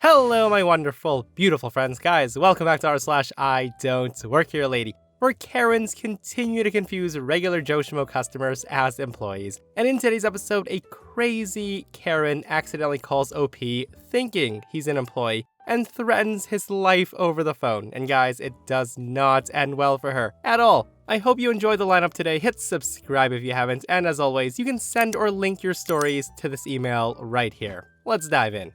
Hello, my wonderful, beautiful friends. Guys, welcome back to r/IDontWorkHereLady, where Karens continue to confuse regular Joe Schmo customers as employees. And in today's episode, a crazy Karen accidentally calls OP thinking he's an employee and threatens his life over the phone. And guys, it does not end well for her at all. I hope you enjoyed the lineup today. Hit subscribe if you haven't. And as always, you can send or link your stories to this email right here. Let's dive in.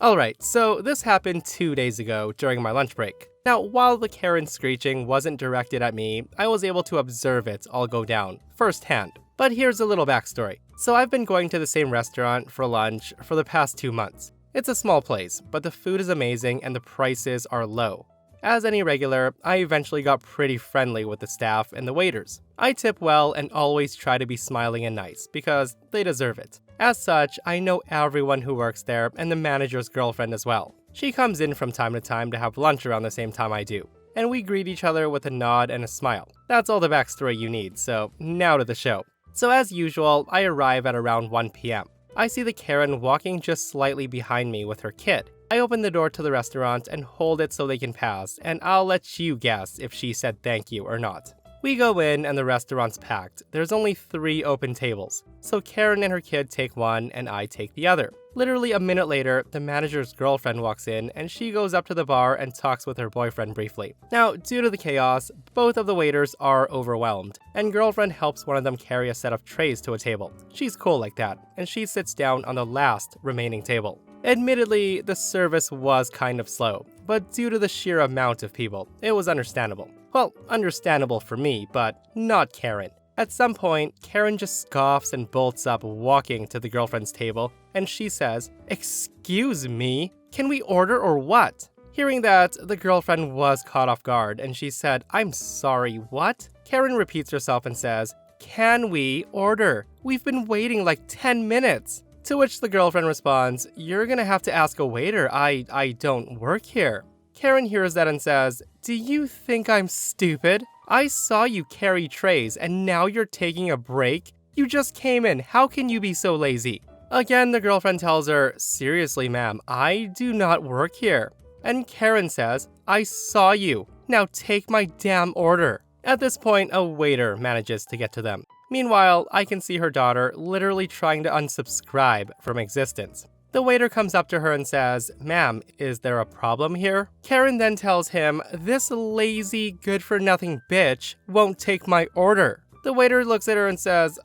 Alright, so this happened 2 days ago during my lunch break. Now, while the Karen screeching wasn't directed at me, I was able to observe it all go down, firsthand. But here's a little backstory. So I've been going to the same restaurant for lunch for the past 2 months. It's a small place, but the food is amazing and the prices are low. As any regular, I eventually got pretty friendly with the staff and the waiters. I tip well and always try to be smiling and nice, because they deserve it. As such, I know everyone who works there and the manager's girlfriend as well. She comes in from time to time to have lunch around the same time I do, and we greet each other with a nod and a smile. That's all the backstory you need, so now to the show. So as usual, I arrive at around 1 p.m. I see the Karen walking just slightly behind me with her kid. I open the door to the restaurant and hold it so they can pass, and I'll let you guess if she said thank you or not. We go in and the restaurant's packed. There's only 3 open tables, so Karen and her kid take one and I take the other. Literally a minute later, the manager's girlfriend walks in and she goes up to the bar and talks with her boyfriend briefly. Now, due to the chaos, both of the waiters are overwhelmed, and girlfriend helps one of them carry a set of trays to a table. She's cool like that, and she sits down on the last remaining table. Admittedly, the service was kind of slow, but due to the sheer amount of people, it was understandable. Well, understandable for me, but not Karen. At some point, Karen just scoffs and bolts up, walking to the girlfriend's table, and she says, "Excuse me, can we order or what?" Hearing that, the girlfriend was caught off guard, and she said, "I'm sorry, what?" Karen repeats herself and says, "Can we order? We've been waiting like 10 minutes." To which the girlfriend responds, "You're gonna have to ask a waiter, I don't work here." Karen hears that and says, "Do you think I'm stupid? I saw you carry trays and now you're taking a break? You just came in, how can you be so lazy?" Again, the girlfriend tells her, "Seriously, ma'am, I do not work here." And Karen says, "I saw you, now take my damn order." At this point, a waiter manages to get to them. Meanwhile, I can see her daughter literally trying to unsubscribe from existence. The waiter comes up to her and says, "Ma'am, is there a problem here?" Karen then tells him, "This lazy, good-for-nothing bitch won't take my order." The waiter looks at her and says,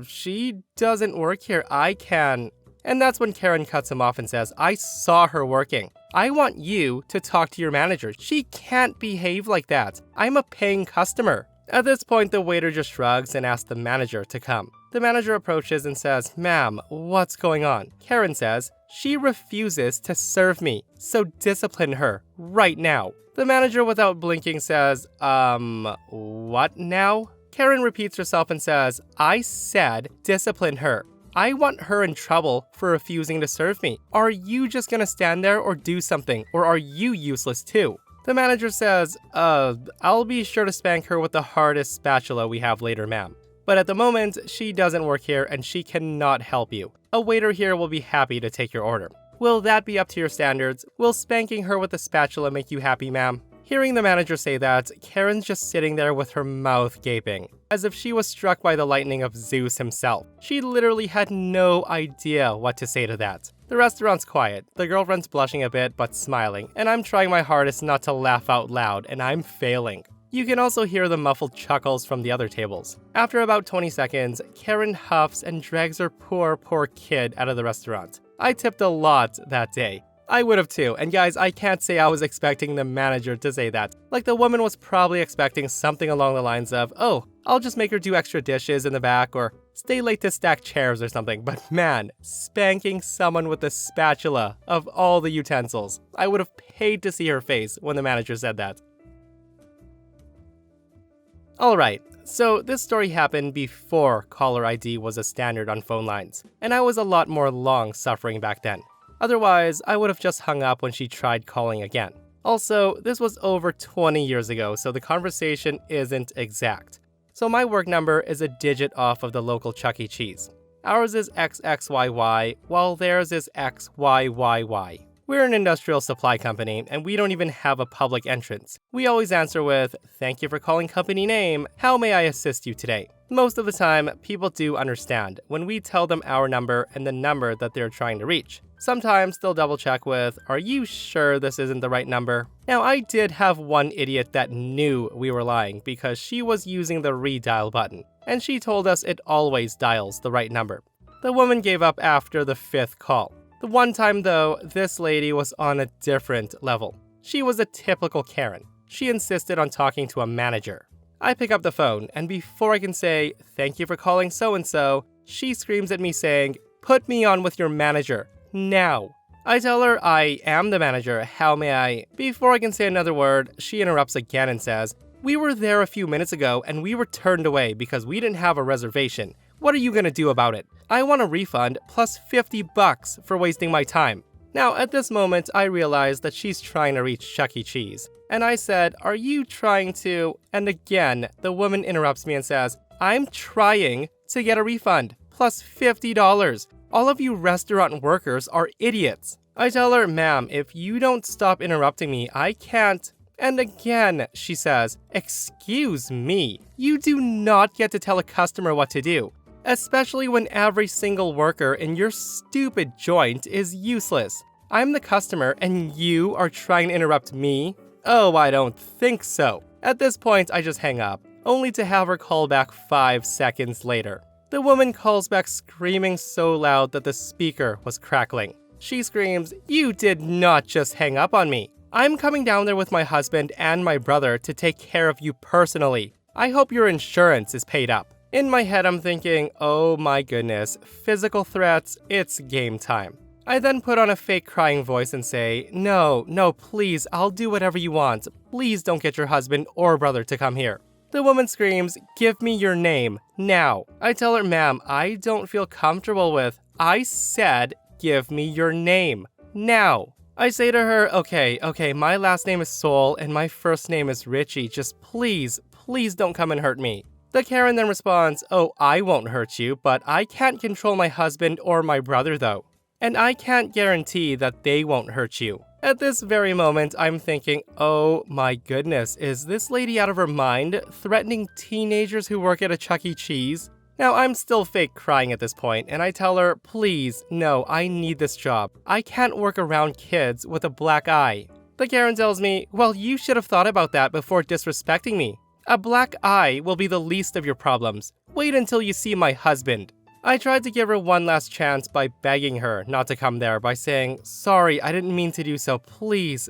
She doesn't work here, I can." And that's when Karen cuts him off and says, "I saw her working. I want you to talk to your manager. She can't behave like that. I'm a paying customer." At this point, the waiter just shrugs and asks the manager to come. The manager approaches and says, "Ma'am, what's going on?" Karen says, "She refuses to serve me, so discipline her right now." The manager, without blinking, says, what now?" Karen repeats herself and says, "I said discipline her. I want her in trouble for refusing to serve me. Are you just gonna stand there or do something, or are you useless too?" The manager says, I'll be sure to spank her with the hardest spatula we have later, ma'am. But at the moment, she doesn't work here and she cannot help you. A waiter here will be happy to take your order. Will that be up to your standards? Will spanking her with a spatula make you happy, ma'am?" Hearing the manager say that, Karen's just sitting there with her mouth gaping, as if she was struck by the lightning of Zeus himself. She literally had no idea what to say to that. The restaurant's quiet, the girlfriend's blushing a bit but smiling, and I'm trying my hardest not to laugh out loud, and I'm failing. You can also hear the muffled chuckles from the other tables. After about 20 seconds, Karen huffs and drags her poor kid out of the restaurant. I tipped a lot that day. I would have too, and guys, I can't say I was expecting the manager to say that. Like, the woman was probably expecting something along the lines of, "Oh, I'll just make her do extra dishes in the back," or "stay late to stack chairs" or something. But man, spanking someone with a spatula of all the utensils. I would have paid to see her face when the manager said that. Alright, so this story happened before caller ID was a standard on phone lines, and I was a lot more long-suffering back then. Otherwise, I would have just hung up when she tried calling again. Also, this was over 20 years ago, so the conversation isn't exact. So my work number is a digit off of the local Chuck E. Cheese. Ours is XXYY, while theirs is XYYY. We're an industrial supply company, and we don't even have a public entrance. We always answer with, "Thank you for calling company name. How may I assist you today?" Most of the time, people do understand when we tell them our number and the number that they're trying to reach. Sometimes they'll double check with, "Are you sure this isn't the right number?" Now, I did have one idiot that knew we were lying because she was using the redial button, and she told us it always dials the right number. The woman gave up after the 5th call. The one time though, this lady was on a different level. She was a typical Karen. She insisted on talking to a manager. I pick up the phone, and before I can say, "Thank you for calling so-and-so," she screams at me saying, "Put me on with your manager, now." I tell her I am the manager, how may I? Before I can say another word, she interrupts again and says, "We were there a few minutes ago and we were turned away because we didn't have a reservation. What are you gonna do about it? I want a refund plus $50 for wasting my time." Now, at this moment, I realize that she's trying to reach Chuck E. Cheese. And I said, "Are you trying to?" And again, the woman interrupts me and says, "I'm trying to get a refund plus $50. All of you restaurant workers are idiots." I tell her, "Ma'am, if you don't stop interrupting me, I can't." And again, she says, "Excuse me, you do not get to tell a customer what to do, especially when every single worker in your stupid joint is useless. I'm the customer and you are trying to interrupt me? Oh, I don't think so." At this point, I just hang up, only to have her call back 5 seconds later. The woman calls back screaming so loud that the speaker was crackling. She screams, "You did not just hang up on me. I'm coming down there with my husband and my brother to take care of you personally. I hope your insurance is paid up." In my head, I'm thinking, oh my goodness, physical threats, it's game time. I then put on a fake crying voice and say, no, please, I'll do whatever you want. Please don't get your husband or brother to come here." The woman screams, "Give me your name, now." I tell her, "Ma'am, I don't feel comfortable with." I said, "Give me your name, now." I say to her, okay, my last name is Soul and my first name is Richie. Just please don't come and hurt me." The Karen then responds, "Oh, I won't hurt you, but I can't control my husband or my brother though. And I can't guarantee that they won't hurt you." At this very moment, I'm thinking, oh my goodness, is this lady out of her mind, threatening teenagers who work at a Chuck E. Cheese? Now, I'm still fake crying at this point, and I tell her, "Please, no, I need this job. I can't work around kids with a black eye." The Karen tells me, "Well, you should have thought about that before disrespecting me. A black eye will be the least of your problems. Wait until you see my husband." I tried to give her one last chance by begging her not to come there by saying, "Sorry, I didn't mean to do so. Please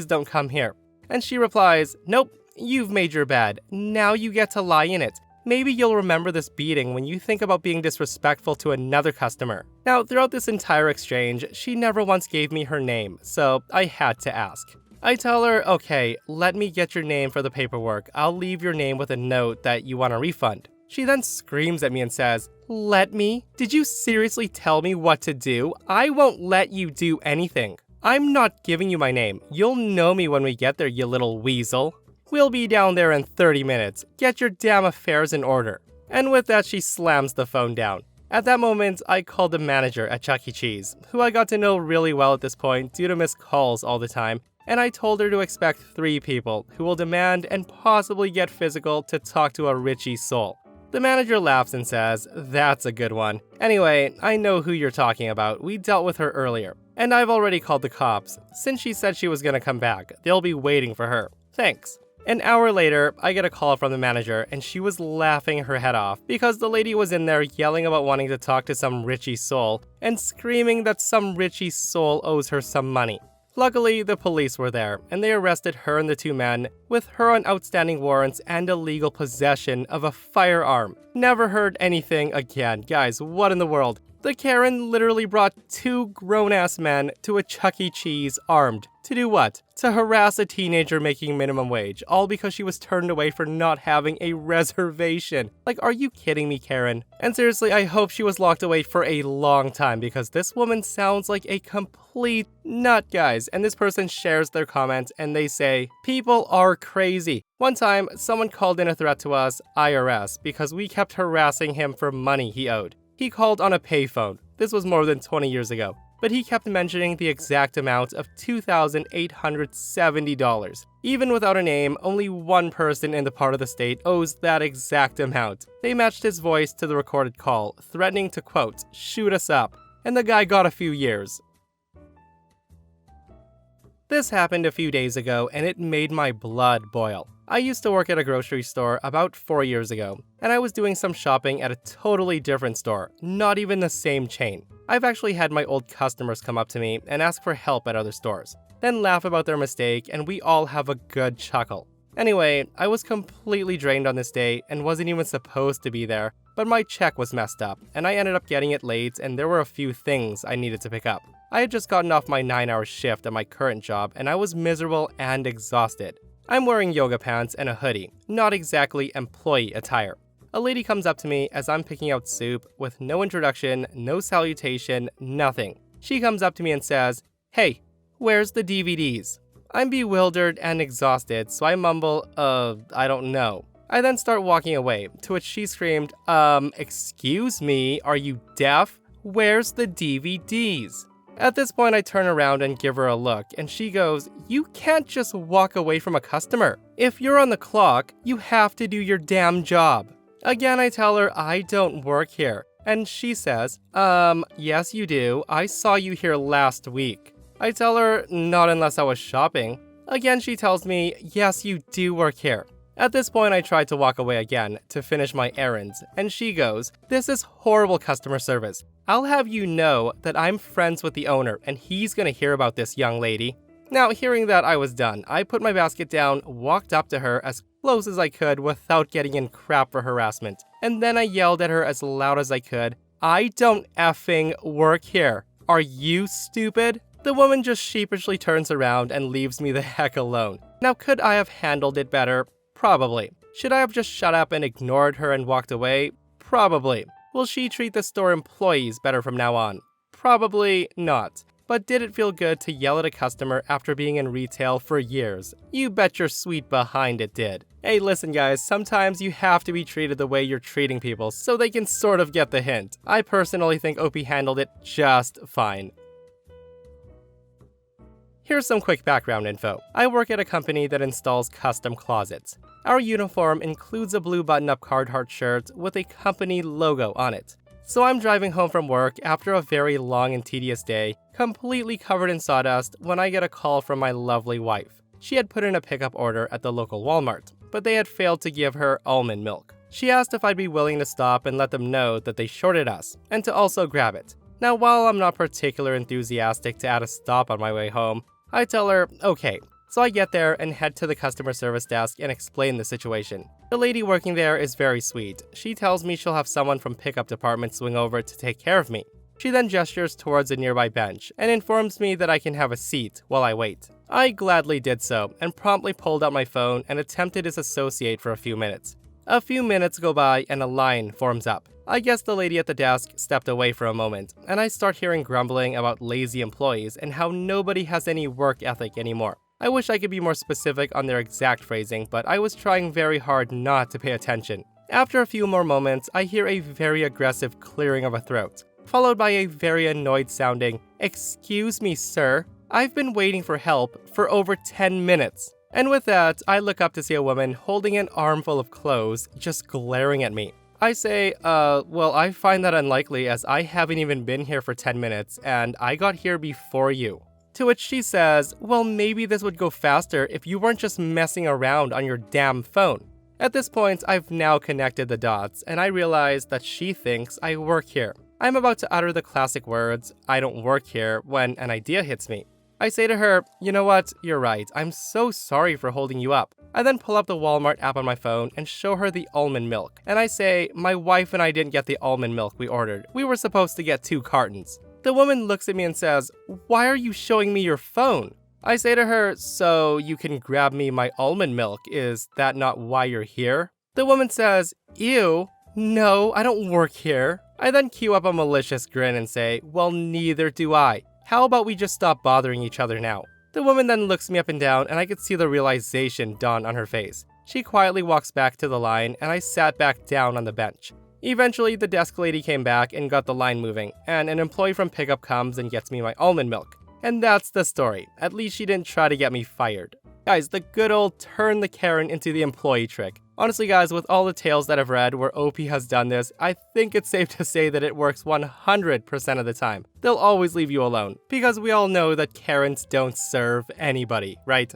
don't come here." And she replies, "Nope, you've made your bed. Now you get to lie in it. Maybe you'll remember this beating when you think about being disrespectful to another customer." Now, throughout this entire exchange, she never once gave me her name, so I had to ask. I tell her, "Okay, let me get your name for the paperwork. I'll leave your name with a note that you want a refund." She then screams at me and says, "Let me? Did you seriously tell me what to do? I won't let you do anything. I'm not giving you my name. You'll know me when we get there, you little weasel. We'll be down there in 30 minutes. Get your damn affairs in order." And with that, she slams the phone down. At that moment, I called the manager at Chuck E. Cheese, who I got to know really well at this point due to missed calls all the time, and I told her to expect 3 people who will demand and possibly get physical to talk to a Richie Soul. The manager laughs and says, "That's a good one. Anyway, I know who you're talking about. We dealt with her earlier. And I've already called the cops. Since she said she was gonna come back, they'll be waiting for her. Thanks." An hour later, I get a call from the manager, and she was laughing her head off because the lady was in there yelling about wanting to talk to some Richie Soul and screaming that some Richie Soul owes her some money. Luckily, the police were there, and they arrested her and the 2 men, with her on outstanding warrants and illegal possession of a firearm. Never heard anything again. Guys, what in the world? The Karen literally brought 2 grown-ass men to a Chuck E. Cheese armed. To do what? To harass a teenager making minimum wage, all because she was turned away for not having a reservation. Like, are you kidding me, Karen? And seriously, I hope she was locked away for a long time because this woman sounds like a complete nut, guys. And this person shares their comments and they say, "People are crazy." One time, someone called in a threat to us, IRS, because we kept harassing him for money he owed. He called on a payphone. This was more than 20 years ago. But he kept mentioning the exact amount of $2,870. Even without a name, only one person in the part of the state owes that exact amount. They matched his voice to the recorded call, threatening to, quote, shoot us up. And the guy got a few years. This happened a few days ago, and it made my blood boil. I used to work at a grocery store about 4 years ago, and I was doing some shopping at a totally different store, not even the same chain. I've actually had my old customers come up to me and ask for help at other stores, then laugh about their mistake, and we all have a good chuckle. Anyway, I was completely drained on this day and wasn't even supposed to be there, but my check was messed up, and I ended up getting it late, and there were a few things I needed to pick up. I had just gotten off my 9-hour shift at my current job, and I was miserable and exhausted. I'm wearing yoga pants and a hoodie, not exactly employee attire. A lady comes up to me as I'm picking out soup with no introduction, no salutation, nothing. She comes up to me and says, "Hey, where's the DVDs?" I'm bewildered and exhausted, so I mumble, I don't know. I then start walking away, to which she screamed, excuse me, are you deaf? Where's the DVDs? At this point, I turn around and give her a look, and she goes, "You can't just walk away from a customer. If you're on the clock, you have to do your damn job." Again, I tell her I don't work here, and she says, yes you do. I saw you here last week." I tell her, not unless I was shopping. Again, she tells me, yes you do work here. At this point, I tried to walk away again to finish my errands, and she goes, "This is horrible customer service. I'll have you know that I'm friends with the owner, and he's gonna hear about this, young lady." Now, hearing that I was done, I put my basket down, walked up to her as close as I could without getting in crap for harassment, and then I yelled at her as loud as I could, "I don't effing work here. Are you stupid?" The woman just sheepishly turns around and leaves me the heck alone. Now, could I have handled it better? Probably. Should I have just shut up and ignored her and walked away? Probably. Will she treat the store employees better from now on? Probably not. But did it feel good to yell at a customer after being in retail for years? You bet your sweet behind it did. Hey, listen guys, sometimes you have to be treated the way you're treating people so they can sort of get the hint. I personally think Opie handled it just fine. Here's some quick background info. I work at a company that installs custom closets. Our uniform includes a blue button-up Carhartt shirt with a company logo on it. So I'm driving home from work after a very long and tedious day, completely covered in sawdust, when I get a call from my lovely wife. She had put in a pickup order at the local Walmart, but they had failed to give her almond milk. She asked if I'd be willing to stop and let them know that they shorted us, and to also grab it. Now, while I'm not particularly enthusiastic to add a stop on my way home, I tell her, okay. So I get there and head to the customer service desk and explain the situation. The lady working there is very sweet. She tells me she'll have someone from pickup department swing over to take care of me. She then gestures towards a nearby bench and informs me that I can have a seat while I wait. I gladly did so and promptly pulled out my phone and attempted to disassociate for a few minutes. A few minutes go by and a line forms up. I guess the lady at the desk stepped away for a moment, and I start hearing grumbling about lazy employees and how nobody has any work ethic anymore. I wish I could be more specific on their exact phrasing, but I was trying very hard not to pay attention. After a few more moments, I hear a very aggressive clearing of a throat, followed by a very annoyed sounding, "Excuse me, sir. I've been waiting for help for over 10 minutes. And with that, I look up to see a woman holding an armful of clothes, just glaring at me. I say, well, I find that unlikely as I haven't even been here for 10 minutes, and I got here before you. To which she says, well, maybe this would go faster if you weren't just messing around on your damn phone. At this point, I've now connected the dots, and I realize that she thinks I work here. I'm about to utter the classic words, "I don't work here," when an idea hits me. I say to her, you know what, you're right, I'm so sorry for holding you up. I then pull up the Walmart app on my phone and show her the almond milk. And I say, my wife and I didn't get the almond milk we ordered. We were supposed to get 2 cartons. The woman looks at me and says, why are you showing me your phone? I say to her, so you can grab me my almond milk, is that not why you're here? The woman says, ew, no, I don't work here. I then cue up a malicious grin and say, well, neither do I. How about we just stop bothering each other now? The woman then looks me up and down, and I could see the realization dawn on her face. She quietly walks back to the line, and I sat back down on the bench. Eventually, the desk lady came back and got the line moving, and an employee from pickup comes and gets me my almond milk. And that's the story. At least she didn't try to get me fired. Guys, the good old turn the Karen into the employee trick. Honestly guys, with all the tales that I've read where OP has done this, I think it's safe to say that it works 100% of the time. They'll always leave you alone, because we all know that Karens don't serve anybody, right?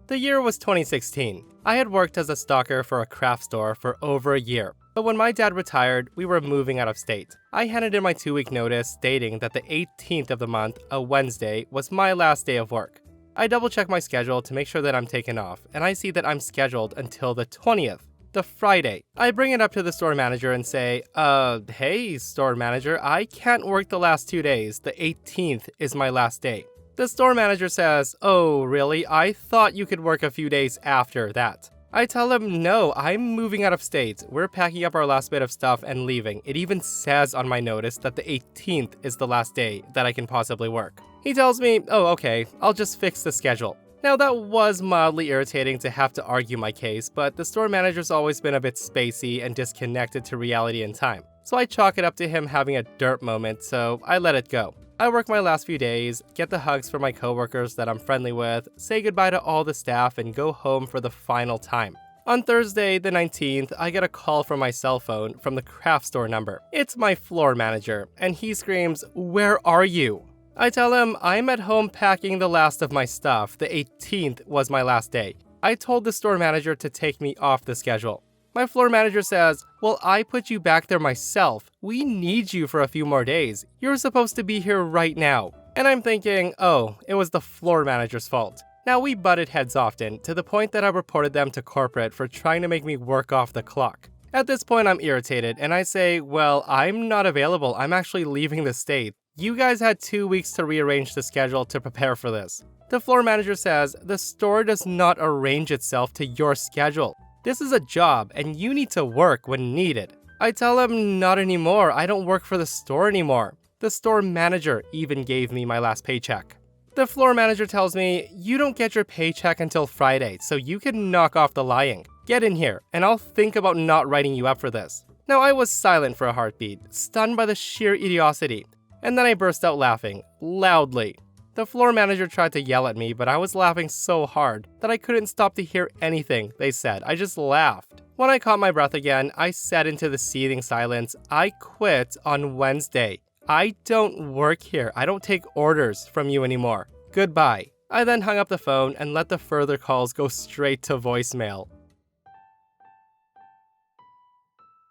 The year was 2016. I had worked as a stalker for a craft store for over a year, but when my dad retired, we were moving out of state. I handed in my 2-week notice stating that the 18th of the month, a Wednesday, was my last day of work. I double-check my schedule to make sure that I'm taken off, and I see that I'm scheduled until the 20th, the Friday. I bring it up to the store manager and say, hey, store manager, I can't work the last 2 days. The 18th is my last day. The store manager says, oh, really? I thought you could work a few days after that. I tell him, no, I'm moving out of state. We're packing up our last bit of stuff and leaving. It even says on my notice that the 18th is the last day that I can possibly work. He tells me, oh, okay, I'll just fix the schedule. Now that was mildly irritating to have to argue my case, but the store manager's always been a bit spacey and disconnected to reality and time. So I chalk it up to him having a derp moment, so I let it go. I work my last few days, get the hugs from my coworkers that I'm friendly with, say goodbye to all the staff, and go home for the final time. On Thursday, the 19th, I get a call from my cell phone from the craft store number. It's my floor manager, and he screams, "Where are you?" I tell him I'm at home packing the last of my stuff. The 18th was my last day. I told the store manager to take me off the schedule. My floor manager says, well, I put you back there myself. We need you for a few more days. You're supposed to be here right now. And I'm thinking, oh, it was the floor manager's fault. Now, we butted heads often, to the point that I reported them to corporate for trying to make me work off the clock. At this point, I'm irritated, and I say, well, I'm not available. I'm actually leaving the state. You guys had 2 weeks to rearrange the schedule to prepare for this. The floor manager says, the store does not arrange itself to your schedule. This is a job, and you need to work when needed. I tell him, not anymore. I don't work for the store anymore. The store manager even gave me my last paycheck. The floor manager tells me, you don't get your paycheck until Friday, so you can knock off the lying. Get in here, and I'll think about not writing you up for this. Now, I was silent for a heartbeat, stunned by the sheer idiocy, and then I burst out laughing, loudly. The floor manager tried to yell at me, but I was laughing so hard that I couldn't stop to hear anything they said. I just laughed. When I caught my breath again, I said into the seething silence, I quit on Wednesday. I don't work here. I don't take orders from you anymore. Goodbye. I then hung up the phone and let the further calls go straight to voicemail.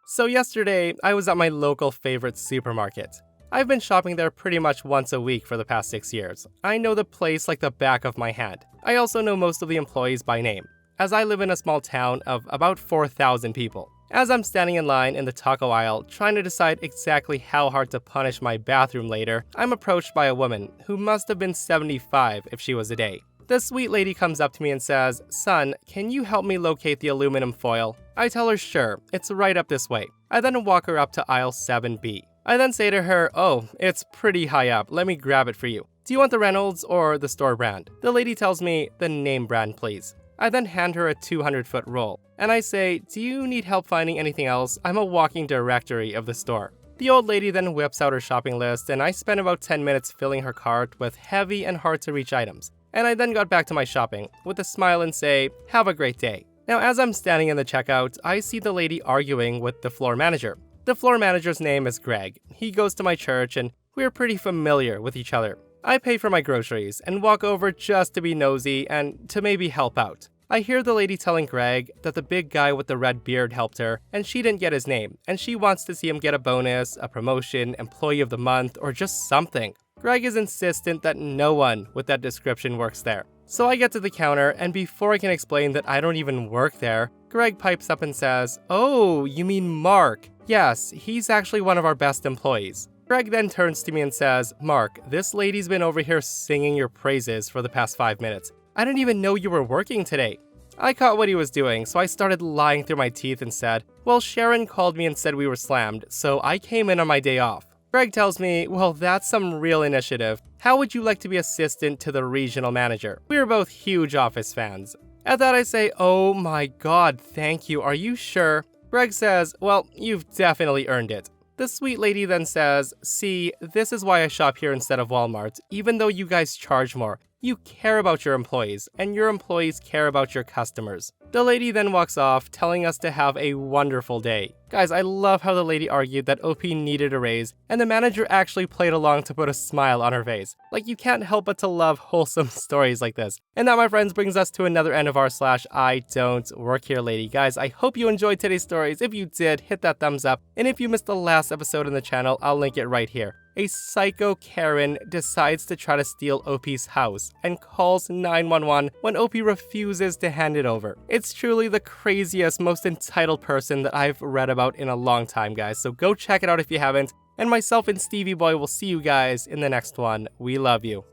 So yesterday, I was at my local favorite supermarket. I've been shopping there pretty much once a week for the past 6 years. I know the place like the back of my hand. I also know most of the employees by name, as I live in a small town of about 4,000 people. As I'm standing in line in the taco aisle, trying to decide exactly how hard to punish my bathroom later, I'm approached by a woman who must have been 75 if she was a day. The sweet lady comes up to me and says, son, can you help me locate the aluminum foil? I tell her sure, it's right up this way. I then walk her up to aisle 7B. I then say to her, oh, it's pretty high up, let me grab it for you. Do you want the Reynolds or the store brand? The lady tells me, the name brand please. I then hand her a 200-foot roll, and I say, do you need help finding anything else? I'm a walking directory of the store. The old lady then whips out her shopping list, and I spend about 10 minutes filling her cart with heavy and hard-to-reach items. And I then got back to my shopping, with a smile and say, have a great day. Now, as I'm standing in the checkout, I see the lady arguing with the floor manager. The floor manager's name is Greg. He goes to my church, and we're pretty familiar with each other. I pay for my groceries and walk over just to be nosy and to maybe help out. I hear the lady telling Greg that the big guy with the red beard helped her, and she didn't get his name, and she wants to see him get a bonus, a promotion, employee of the month, or just something. Greg is insistent that no one with that description works there. So I get to the counter, and before I can explain that I don't even work there, Greg pipes up and says, oh, you mean Mark? Yes, he's actually one of our best employees. Greg then turns to me and says, Mark, this lady's been over here singing your praises for the past 5 minutes. I didn't even know you were working today. I caught what he was doing, so I started lying through my teeth and said, well, Sharon called me and said we were slammed, so I came in on my day off. Greg tells me, well, that's some real initiative. How would you like to be assistant to the regional manager? We are both huge Office fans. At that I say, oh my god, thank you, are you sure? Greg says, well, you've definitely earned it. The sweet lady then says, see, this is why I shop here instead of Walmart. Even though you guys charge more, you care about your employees, and your employees care about your customers. The lady then walks off, telling us to have a wonderful day. Guys, I love how the lady argued that OP needed a raise, and the manager actually played along to put a smile on her face. Like, you can't help but to love wholesome stories like this. And that, my friends, brings us to another end of our /IDontWorkHereLady. Guys, I hope you enjoyed today's stories. If you did, hit that thumbs up. And if you missed the last episode in the channel, I'll link it right here. A psycho Karen decides to try to steal OP's house and calls 911 when OP refuses to hand it over. It's truly the craziest, most entitled person that I've read about in a long time, guys, so go check it out if you haven't. And myself and Stevie Boy will see you guys in the next one. We love you.